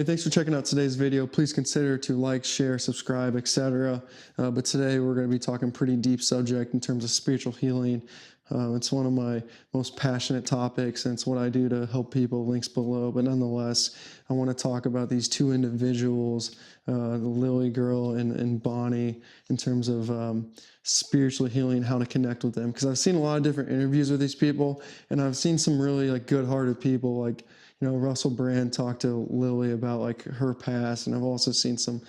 Hey, thanks for checking out today's video. Please consider to like, share, subscribe, etc. But today we're going to be talking pretty deep subject in terms of spiritual healing. It's one of my most passionate topics, and it's what I do to help people. Links below. But nonetheless, I want to talk about these two individuals, the Lily girl and Bonnie, in terms of spiritually healing, how to connect with them. Because I've seen a lot of different interviews with these people, and I've seen some really good-hearted people like Russell Brand talked to Lily about like her past, and I've also seen some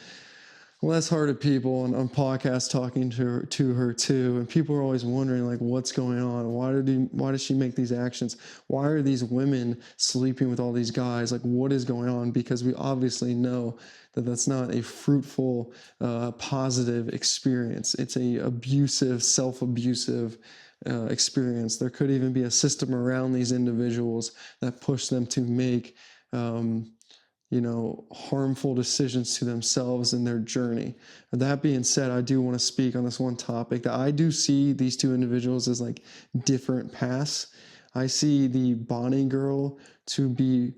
less-hearted people on podcasts talking to her too. And people are always wondering like, what's going on? Why does she make these actions? Why are these women sleeping with all these guys? Like, what is going on? Because we obviously know that that's not a fruitful, positive experience. It's a abusive, self-abusive experience. There could even be a system around these individuals that push them to make, harmful decisions to themselves in their journey. That being said, I do want to speak on this one topic that I do see these two individuals as like different paths. I see the Bonnie girl to be,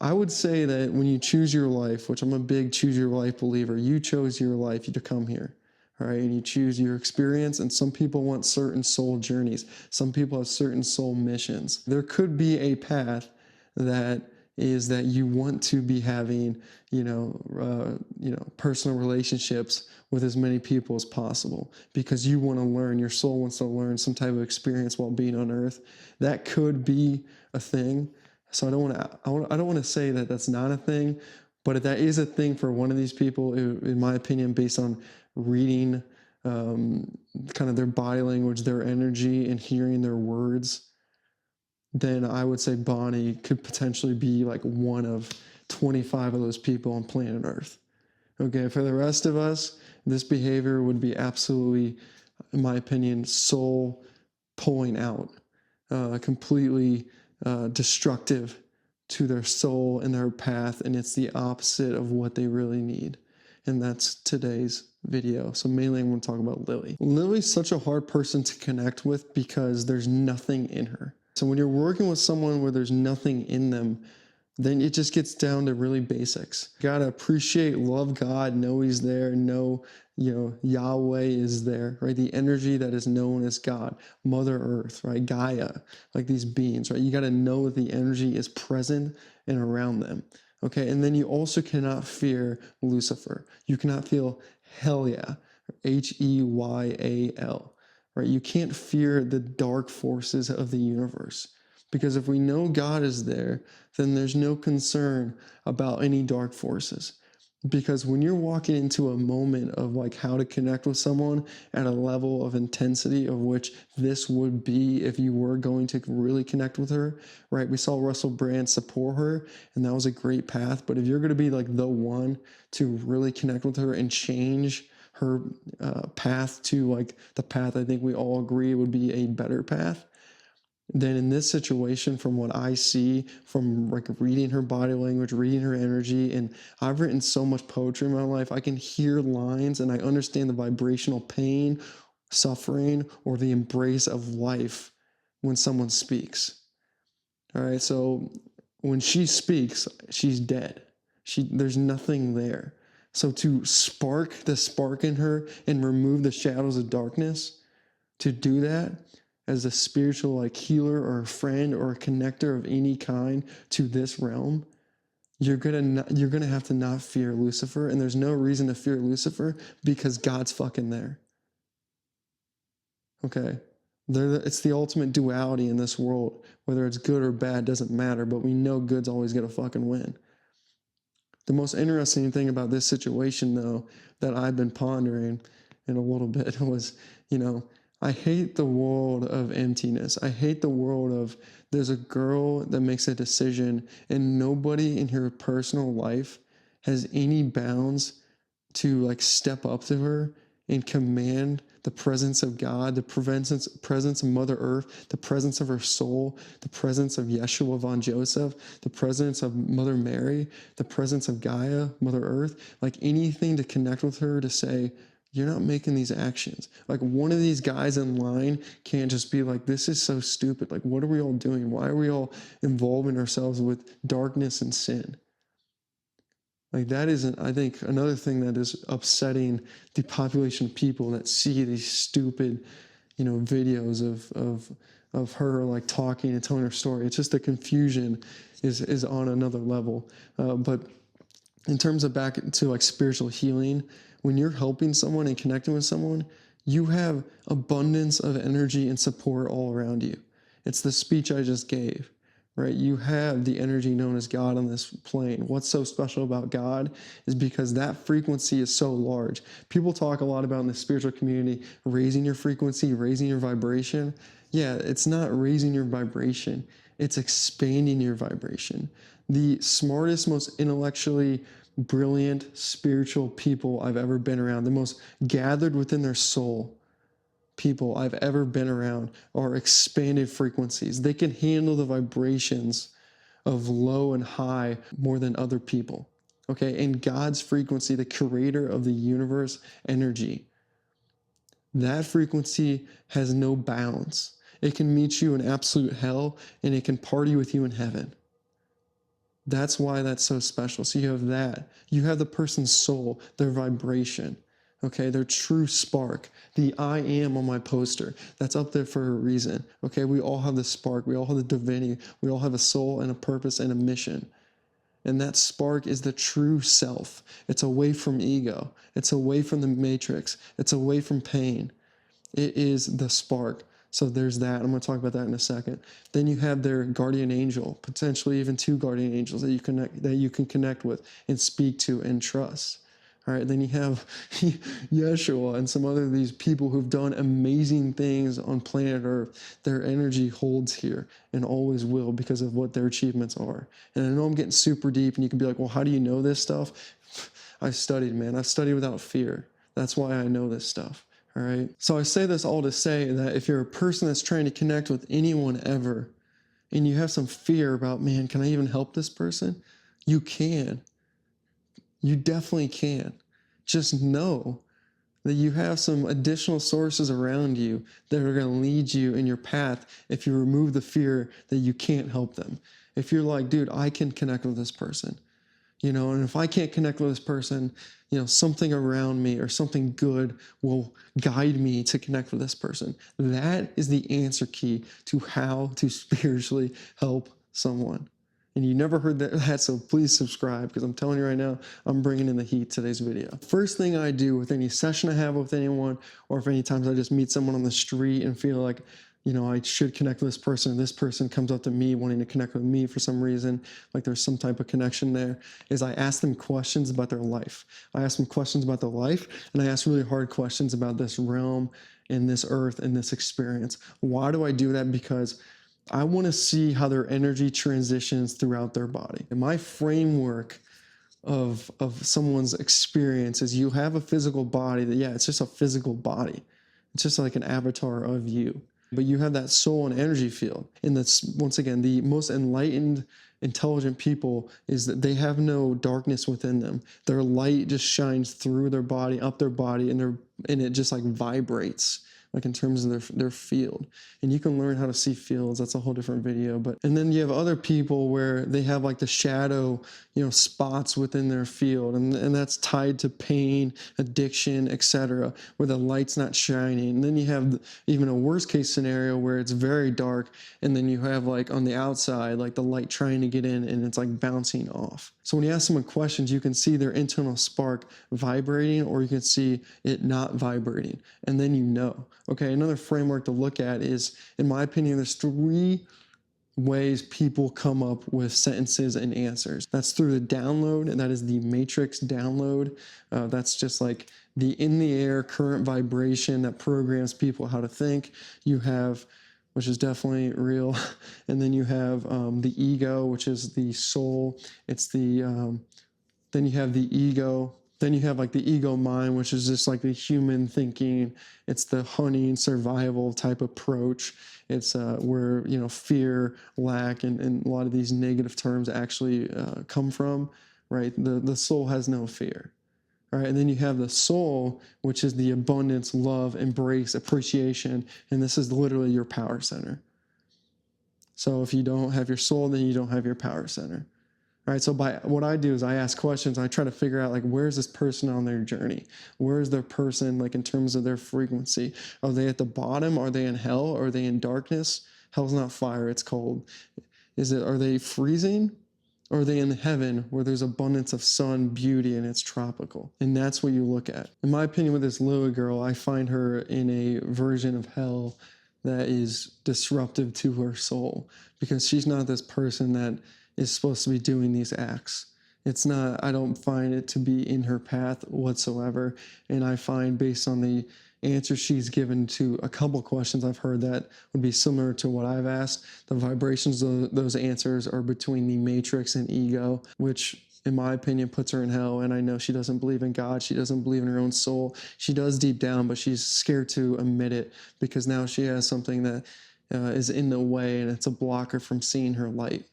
I would say that when you choose your life, which I'm a big choose your life believer, you chose your life to come here. All right, and you choose your experience, and some people want certain soul journeys. Some people have certain soul missions. There could be a path that is that you want to be having, personal relationships with as many people as possible because you want to learn. Your soul wants to learn some type of experience while being on Earth. That could be a thing. So I don't want to say that that's not a thing, but if that is a thing for one of these people, in my opinion, based on reading kind of their body language, their energy, and hearing their words, then I would say Bonnie could potentially be like one of 25 of those people on planet Earth. Okay, for the rest of us, this behavior would be absolutely, in my opinion, soul pulling out, completely destructive to their soul and their path, and it's the opposite of what they really need. And that's today's video. So mainly I'm going to talk about Lily. Lily's such a hard person to connect with because there's nothing in her. So when you're working with someone where there's nothing in them, then it just gets down to really basics. You gotta appreciate, love God, know He's there, know, Yahweh is there, right? The energy that is known as God, Mother Earth, right? Gaia, like these beings, right? You gotta know that the energy is present and around them, okay? And then you also cannot fear Lucifer. You cannot feel Helial, Heyal, right? You can't fear the dark forces of the universe. Because if we know God is there, then there's no concern about any dark forces. Because when you're walking into a moment of like how to connect with someone at a level of intensity of which this would be if you were going to really connect with her, right? We saw Russell Brand support her, and that was a great path. But if you're going to be like the one to really connect with her and change her path to like the path I think we all agree would be a better path, then in this situation, from what I see, from like reading her body language, reading her energy, and I've written so much poetry in my life, I can hear lines and I understand the vibrational pain, suffering, or the embrace of life when someone speaks. All right, so when she speaks, she's dead. There's nothing there. So to spark the spark in her and remove the shadows of darkness, to do that as a spiritual like healer or a friend or a connector of any kind to this realm, you're gonna have to not fear Lucifer, and there's no reason to fear Lucifer because God's fucking there. Okay, it's the ultimate duality in this world. Whether it's good or bad doesn't matter, but we know good's always gonna fucking win. The most interesting thing about this situation, though, that I've been pondering in a little bit was, I hate the world of emptiness. I hate the world of there's a girl that makes a decision and nobody in her personal life has any bounds to like step up to her and command the presence of God, the presence of Mother Earth, the presence of her soul, the presence of Yeshua von Joseph, the presence of Mother Mary, the presence of Gaia, Mother Earth, like anything to connect with her to say, you're not making these actions. Like one of these guys in line can't just be like, this is so stupid. Like, what are we all doing? Why are we all involving ourselves with darkness and sin? Like that isn't, I think another thing that is upsetting the population of people that see these stupid, videos of her like talking and telling her story. It's just the confusion is on another level. But in terms of back to like spiritual healing, when you're helping someone and connecting with someone, you have abundance of energy and support all around you. It's the speech I just gave, right? You have the energy known as God on this plane. What's so special about God is because that frequency is so large. People talk a lot about in the spiritual community, raising your frequency, raising your vibration. Yeah, it's not raising your vibration. It's expanding your vibration. The smartest, most intellectually brilliant, spiritual people I've ever been around, the most gathered within their soul people I've ever been around are expanded frequencies. They can handle the vibrations of low and high more than other people. Okay, and God's frequency, the creator of the universe, energy, that frequency has no bounds. It can meet you in absolute hell and it can party with you in heaven. That's why that's so special. So you have that. You have the person's soul, their vibration, okay, their true spark. The I am on my poster, that's up there for a reason. Okay, we all have the spark. We all have the divinity. We all have a soul and a purpose and a mission. And that spark is the true self. It's away from ego. It's away from the matrix. It's away from pain. It is the spark. So there's that. I'm going to talk about that in a second. Then you have their guardian angel, potentially even two guardian angels that you can connect with and speak to and trust. All right. Then you have Yeshua and some other of these people who've done amazing things on planet Earth. Their energy holds here and always will because of what their achievements are. And I know I'm getting super deep, and you can be like, well, how do you know this stuff? I've studied, man. I've studied without fear. That's why I know this stuff. All right. So I say this all to say that if you're a person that's trying to connect with anyone ever, and you have some fear about, man, can I even help this person? You can. You definitely can. Just know that you have some additional sources around you that are going to lead you in your path if you remove the fear that you can't help them. If you're like, dude, I can connect with this person. And if I can't connect with this person, something around me or something good will guide me to connect with this person. That is the answer key to how to spiritually help someone. And you never heard that, so please subscribe, because I'm telling you right now, I'm bringing in the heat today's video. First thing I do with any session I have with anyone, or if any times I just meet someone on the street and feel like, I should connect with this person, and this person comes up to me wanting to connect with me for some reason, like there's some type of connection there, is I ask them questions about their life. I ask them questions about their life, and I ask really hard questions about this realm and this earth and this experience. Why do I do that? Because I want to see how their energy transitions throughout their body. And my framework of someone's experience is you have a physical body that, it's just a physical body. It's just like an avatar of you. But you have that soul and energy field. And that's, once again, the most enlightened, intelligent people is that they have no darkness within them. Their light just shines through their body, up their body, and it just like vibrates, like in terms of their field. And you can learn how to see fields. That's a whole different video. And then you have other people where they have like the shadow, spots within their field. And that's tied to pain, addiction, etc., where the light's not shining. And then you have even a worst case scenario where it's very dark. And then you have like on the outside, like the light trying to get in and it's like bouncing off. So when you ask someone questions, you can see their internal spark vibrating, or you can see it not vibrating. And then okay, another framework to look at is, in my opinion, there's 3 ways people come up with sentences and answers. That's through the download, and that is the matrix download. That's just like the in the air current vibration that programs people how to think. You have, which is definitely real, and then you have the ego, which is the soul. It's the then you have the ego. Then you have like the ego mind, which is just like the human thinking. It's the hunting, survival type approach. It's where, fear, lack, and a lot of these negative terms actually come from, right? The soul has no fear, right? And then you have the soul, which is the abundance, love, embrace, appreciation. And this is literally your power center. So if you don't have your soul, then you don't have your power center. All right, so by what I do is I ask questions. I try to figure out like where's this person on their journey? Where's their person like in terms of their frequency? Are they at the bottom? Are they in hell? Are they in darkness? Hell's not fire, it's cold. Are they freezing? Or are they in heaven where there's abundance of sun, beauty, and it's tropical? And that's what you look at. In my opinion, with this Lua girl, I find her in a version of hell that is disruptive to her soul because she's not this person that is supposed to be doing these acts. It's not, I don't find it to be in her path whatsoever. And I find based on the answers she's given to a couple questions I've heard that would be similar to what I've asked, the vibrations of those answers are between the matrix and ego, which in my opinion puts her in hell. And I know she doesn't believe in God. She doesn't believe in her own soul. She does deep down, but she's scared to admit it because now she has something that is in the way and it's a blocker from seeing her light.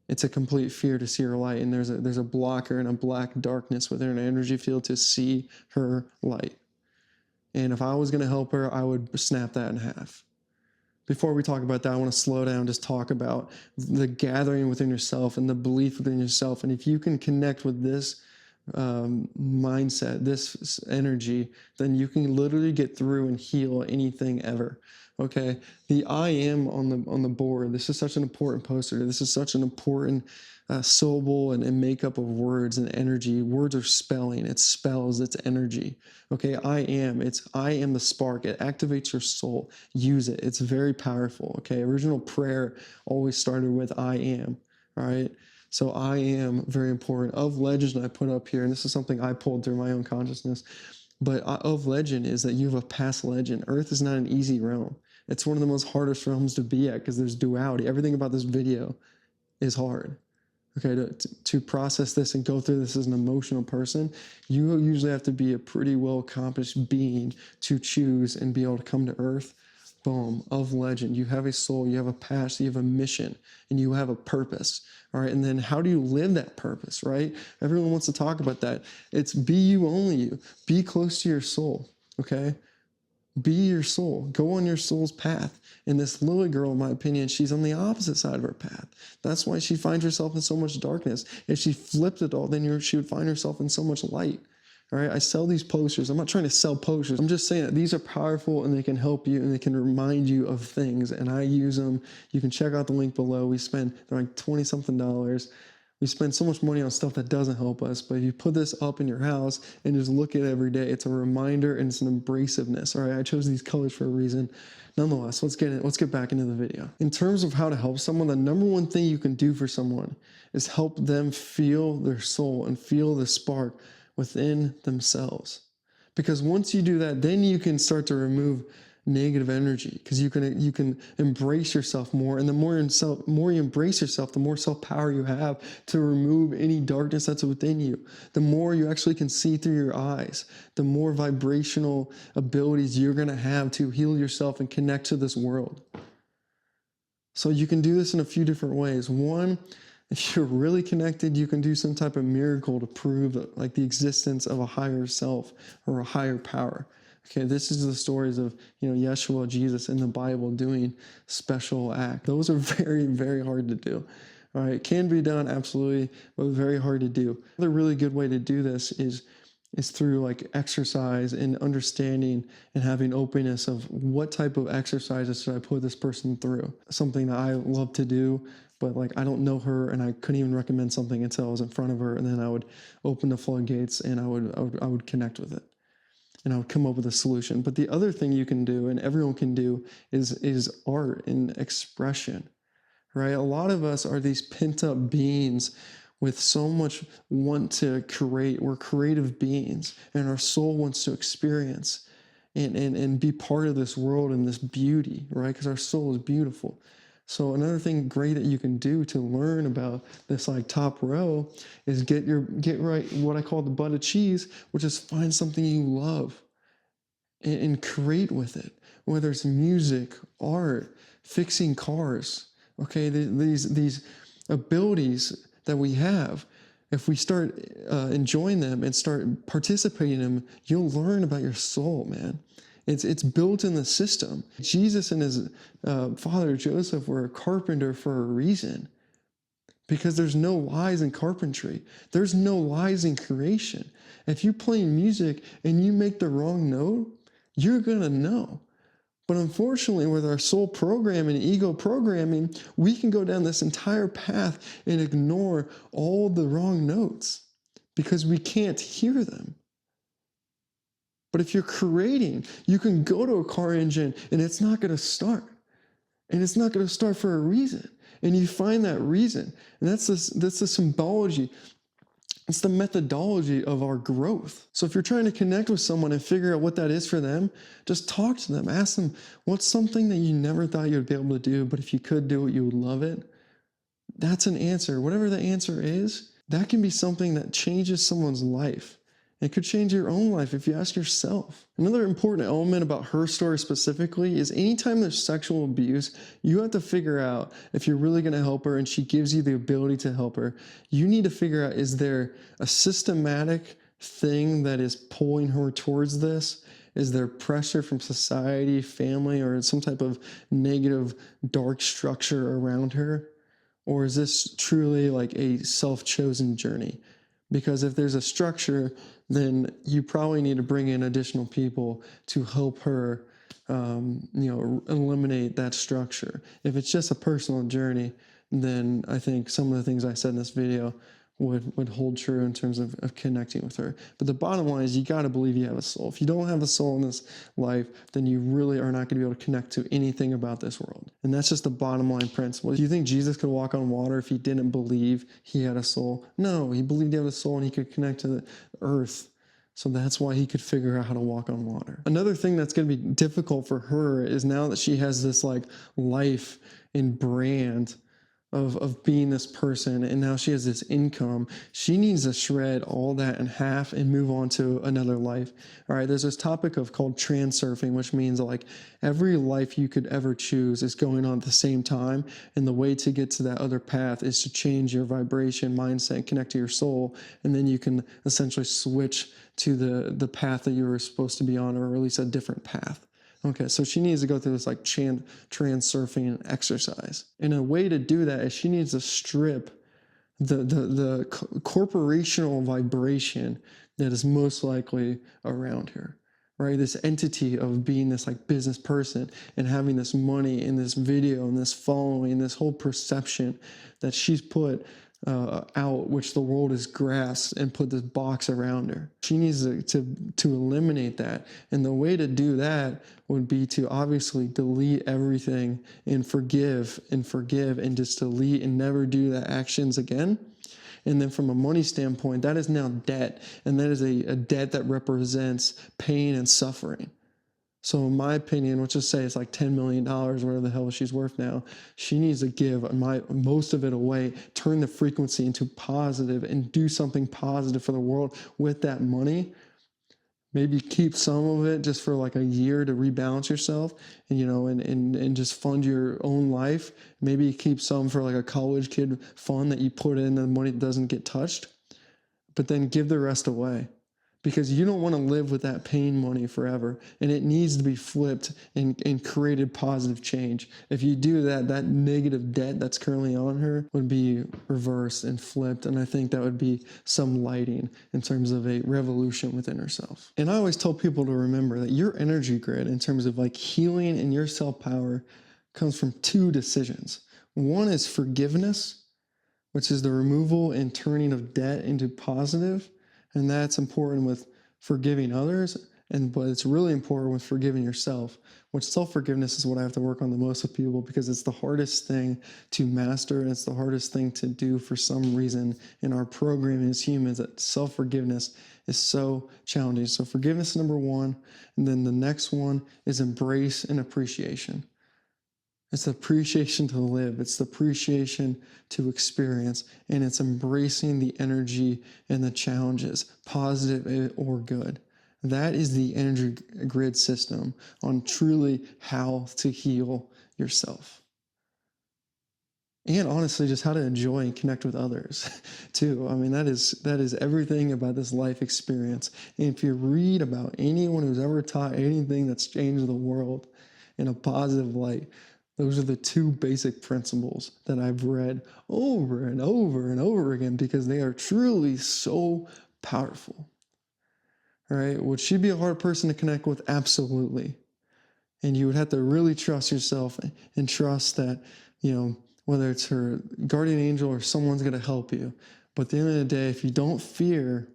It's a complete fear to see her light, and there's a blocker and a black darkness within her energy field to see her light. And if I was going to help her, I would snap that in half. Before we talk about that, I want to slow down, just talk about the gathering within yourself and the belief within yourself. And if you can connect with this mindset, this energy, then you can literally get through and heal anything ever. Okay, the I am on the board. This is such an important poster. This is such an important syllable and makeup of words and energy. Words are spelling. It spells. It's energy. Okay, I am. I am the spark. It activates your soul. Use it. It's very powerful. Okay, original prayer always started with I am. All right. So I am very important. Of legend I put up here, and this is something I pulled through my own consciousness. But of legend is that you have a past legend. Earth is not an easy realm. It's one of the most hardest realms to be at because there's duality. Everything about this video is hard. Okay, to process this and go through this as an emotional person, you usually have to be a pretty well accomplished being to choose and be able to come to Earth. Boom, of legend. You have a soul, you have a past, you have a mission, and you have a purpose. All right, and then how do you live that purpose, right? Everyone wants to talk about that. It's be you, only you. Be close to your soul, okay? Be your soul. Go on your soul's path. And this Lily girl, in my opinion, she's on the opposite side of her path. That's why she finds herself in so much darkness. If she flipped it all, then she would find herself in so much light. All right, I sell these posters. I'm not trying to sell posters. I'm just saying that these are powerful and they can help you and they can remind you of things. And I use them. You can check out the link below. They're like 20 something dollars. We spend so much money on stuff that doesn't help us. But if you put this up in your house and just look at it every day, it's a reminder and it's an embraciveness. All right, I chose these colors for a reason. Nonetheless, let's get back into the video. In terms of how to help someone, the number one thing you can do for someone is help them feel their soul and feel the spark within themselves. Because once you do that, then you can start to remove negative energy because you can embrace yourself more, and the more you embrace yourself, the more self-power you have to remove any darkness that's within you. The more you actually can see through your eyes, the more vibrational abilities you're going to have to heal yourself and connect to this world. So you can do this in a few different ways. One, if you're really connected, you can do some type of miracle to prove like the existence of a higher self or a higher power. Okay, this is the stories of, Yeshua, Jesus in the Bible doing special acts. Those are very, very hard to do. All right, it can be done, absolutely, but very hard to do. Another really good way to do this is through like exercise and understanding and having openness of what type of exercises should I put this person through. Something that I love to do, but like I don't know her and I couldn't even recommend something until I was in front of her, and then I would open the floodgates and I would connect with it. And I would come up with a solution. But the other thing you can do, and everyone can do, is art and expression, right? A lot of us are these pent-up beings with so much want to create. We're creative beings, and our soul wants to experience and be part of this world and this beauty, right? Because our soul is beautiful. So another thing great that you can do to learn about this like top row is get right what I call the butt of cheese, which is find something you love and create with it, whether it's music, art, fixing cars. Okay, these abilities that we have, if we start enjoying them and start participating in them, you'll learn about your soul, man. It's built in the system. Jesus and his father Joseph were a carpenter for a reason, because there's no lies in carpentry. There's no lies in creation. If you play music and you make the wrong note, you're going to know. But unfortunately, with our soul programming and ego programming, we can go down this entire path and ignore all the wrong notes because we can't hear them. But if you're creating, you can go to a car engine and it's not going to start. And it's not going to start for a reason. And you find that reason. And that's the symbology. It's the methodology of our growth. So if you're trying to connect with someone and figure out what that is for them, just talk to them. Ask them, what's something that you never thought you would be able to do, but if you could do it, you would love it? That's an answer. Whatever the answer is, that can be something that changes someone's life. It could change your own life if you ask yourself. Another important element about her story specifically is anytime there's sexual abuse, you have to figure out if you're really going to help her and she gives you the ability to help her, you need to figure out, is there a systematic thing that is pulling her towards this? Is there pressure from society, family, or some type of negative dark structure around her? Or is this truly like a self-chosen journey? Because if there's a structure, then you probably need to bring in additional people to help her, eliminate that structure. If it's just a personal journey, then I think some of the things I said in this video would hold true in terms of connecting with her. But the bottom line is you got to believe you have a soul. If you don't have a soul in this life, then you really are not going to be able to connect to anything about this world. And that's just the bottom line principle. Do you think Jesus could walk on water if he didn't believe he had a soul? No, he believed he had a soul and he could connect to the earth. So that's why he could figure out how to walk on water. Another thing that's going to be difficult for her is now that she has this like life and brand of being this person, and now she has this income, she needs to shred all that in half and move on to another life. All right, there's this topic of called transurfing, which means like every life you could ever choose is going on at the same time, and the way to get to that other path is to change your vibration, mindset, connect to your soul, and then you can essentially switch to the path that you were supposed to be on, or at least a different path. Okay, so she needs to go through this like transurfing exercise. And a way to do that is she needs to strip the corporational vibration that is most likely around her, right? This entity of being this like business person and having this money and this video and this following and this whole perception that she's put out, which the world has grasped and put this box around her. She needs to eliminate that. And the way to do that would be to obviously delete everything and forgive and just delete and never do the actions again. And then from a money standpoint, that is now debt. And that is a debt that represents pain and suffering. So in my opinion, let's just say it's like $10 million, whatever the hell she's worth now. She needs to give most of it away, turn the frequency into positive and do something positive for the world with that money. Maybe keep some of it just for like a year to rebalance yourself and, and just fund your own life. Maybe keep some for like a college kid fund that you put in and the money doesn't get touched, but then give the rest away. Because you don't want to live with that pain money forever. And it needs to be flipped and created positive change. If you do that, that negative debt that's currently on her would be reversed and flipped. And I think that would be some lighting in terms of a revolution within herself. And I always tell people to remember that your energy grid in terms of like healing and your self-power comes from two decisions. One is forgiveness, which is the removal and turning of debt into positive. And that's important with forgiving others, but it's really important with forgiving yourself, which self-forgiveness is what I have to work on the most with people because it's the hardest thing to master and it's the hardest thing to do for some reason in our programming as humans, that self-forgiveness is so challenging. So forgiveness is number one, and then the next one is embrace and appreciation. It's the appreciation to live. It's the appreciation to experience. And it's embracing the energy and the challenges, positive or good. That is the energy grid system on truly how to heal yourself. And honestly, just how to enjoy and connect with others too. I mean, that is everything about this life experience. And if you read about anyone who's ever taught anything that's changed the world in a positive light, Those are the two basic principles that I've read over and over and over again because they are truly so powerful. All right. Would she be a hard person to connect with? Absolutely. And you would have to really trust yourself and trust that, whether it's her guardian angel or someone's going to help you. But at the end of the day, if you don't fear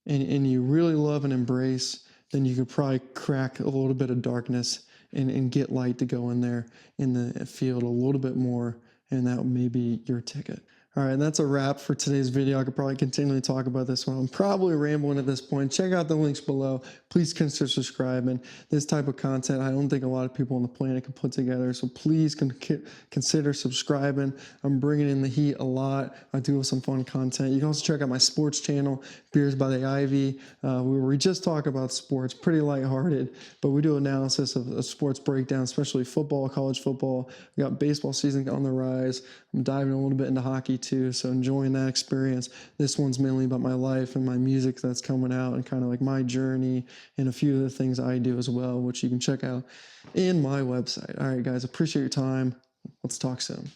and you really love and embrace, then you could probably crack a little bit of darkness and get light to go in there in the field a little bit more. And that may be your ticket. All right, that's a wrap for today's video. I could probably continue to talk about this one. I'm probably rambling at this point. Check out the links below. Please consider subscribing. This type of content, I don't think a lot of people on the planet can put together. So please consider subscribing. I'm bringing in the heat a lot. I do have some fun content. You can also check out my sports channel, Beers by the Ivy, where we just talk about sports, pretty lighthearted, but we do analysis of sports breakdown, especially football, college football. We got baseball season on the rise. I'm diving a little bit into hockey too, so enjoying that experience. This one's mainly about my life and my music that's coming out and kind of like my journey and a few of the things I do as well, which you can check out in my website. All right, guys, appreciate your time. Let's talk soon.